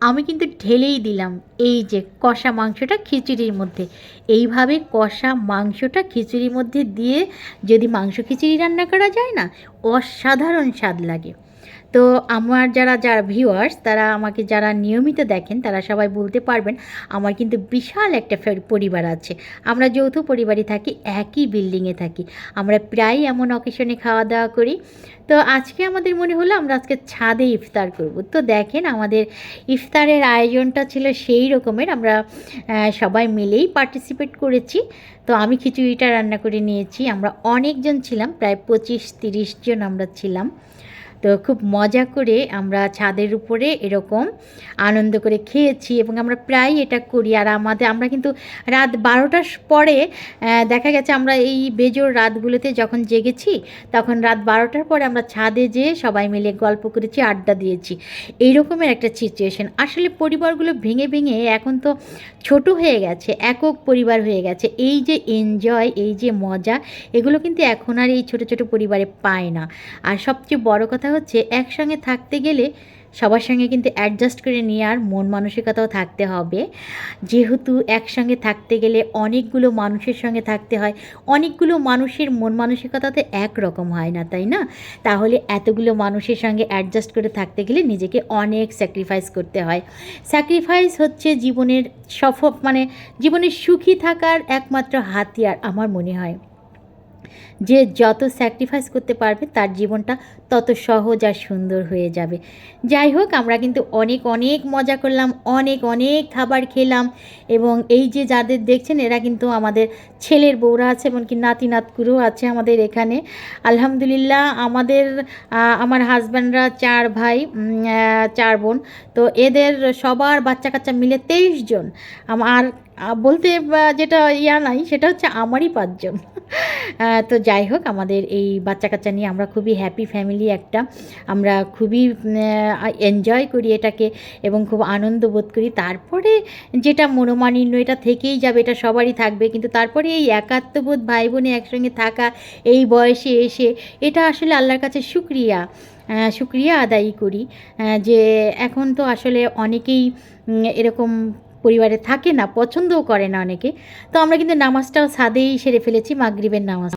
আমি কিন্তু ঢেলেই দিলাম এই যে কষা মাংসটা খিচুড়ির মধ্যে। এইভাবে কষা মাংসটা খিচুড়ির মধ্যে দিয়ে যদি মাংস খিচুড়ি রান্না করা যায় না, অসাধারণ স্বাদ লাগে। তো আমার যারা ভিউয়ার্স, তারা আমাকে যারা নিয়মিত দেখেন তারা সবাই বলতে পারবেন আমার কিন্তু বিশাল একটা পরিবার আছে। আমরা যৌথ পরিবারই থাকি, একই বিল্ডিংয়ে থাকি। আমরা প্রায় এমন অকেশনে খাওয়া দাওয়া করি। তো আজকে আমাদের মনে হলো আমরা আজকে ছাদে ইফতার করব। তো দেখেন আমাদের ইফতারের আয়োজনটা ছিল সেই রকমের। আমরা সবাই মিলেই পার্টিসিপেট করেছি। তো আমি খিচুড়িটা রান্না করে নিয়েছি। আমরা অনেকজন ছিলাম, প্রায় 25-30 জন আমরা ছিলাম। তো খুব মজা করে আমরা ছাদের উপরে এরকম আনন্দ করে খেয়েছি এবং আমরা প্রায় এটা করি। আর আমরা কিন্তু রাত 12টার পরে দেখা গেছে আমরা এই বেজোড় রাতগুলোতে যখন জেগেছি, তখন রাত 12টার পরে আমরা ছাদে যেয়ে সবাই মিলে গল্প করেছি, আড্ডা দিয়েছি। এই রকমের একটা সিচুয়েশন। আসলে পরিবারগুলো ভেঙে ভেঙে এখন তো ছোট হয়ে গেছে, একক পরিবার হয়ে গেছে। এই যে এনজয়, এই যে মজা, এগুলো কিন্তু এখন আর এই ছোট ছোট পরিবারে পায় না। আর সবচেয়ে বড় কথা হচ্ছে একসঙ্গে থাকতে গেলে সবার সঙ্গে কিন্তু অ্যাডজাস্ট করে নেওয়ার মন মানসিকতাও থাকতে হবে। যেহেতু একসঙ্গে থাকতে গেলে অনেকগুলো মানুষের সঙ্গে থাকতে হয়, অনেকগুলো মানুষের মন মানসিকতাতে একরকম হয় না, তাই না? তাহলে এতগুলো মানুষের সঙ্গে অ্যাডজাস্ট করে থাকতে গেলে নিজেকে অনেক স্যাক্রিফাইস করতে হয়। স্যাক্রিফাইস হচ্ছে জীবনের জীবনের সুখী থাকার একমাত্র হাতিয়ার আমার মনে হয়। যে যত স্যাক্রিফাইস করতে পারবে তার জীবনটা তত সহজ আর সুন্দর হয়ে যাবে। যাই হোক, আমরা কিন্তু অনেক অনেক মজা করলাম, অনেক অনেক খাবার খেলাম। এবং এই যে যাদের দেখছেন এরা কিন্তু আমাদের ছেলের বউরা আছে, এমনকি নাতি নাতকুরও আছে আমাদের এখানে। আলহামদুলিল্লাহ আমার হাজব্যান্ডরা 4 ভাই 4 বোন। তো এদের সবার বাচ্চা কাচ্চা মিলে 23 জন। আমার বলতে যেটা নাই, সেটা হচ্ছে আমারই 5 জন। তো যাই হোক, আমাদের এই বাচ্চা কাচ্চা নিয়ে আমরা খুবই হ্যাপি ফ্যামিলি একটা। আমরা খুবই এনজয় করি এটাকে এবং খুব আনন্দ বোধ করি। তারপরে যেটা মনোমালিন্য, এটা থেকেই যাবে, এটা সবারই থাকবে। কিন্তু তারপরে এই একাত্মবোধ, ভাই বোনে একসঙ্গে থাকা এই বয়সে এসে, এটা আসলে আল্লাহর কাছে শুকরিয়া আদায় করি। যে এখন তো আসলে অনেকেই এরকম পরিবারে থাকে না, পছন্দও করে না অনেকে। তো আমরা কিন্তু নামাজটাও ছাদেই সেরে ফেলেছি, মাগরিবের নামাজ।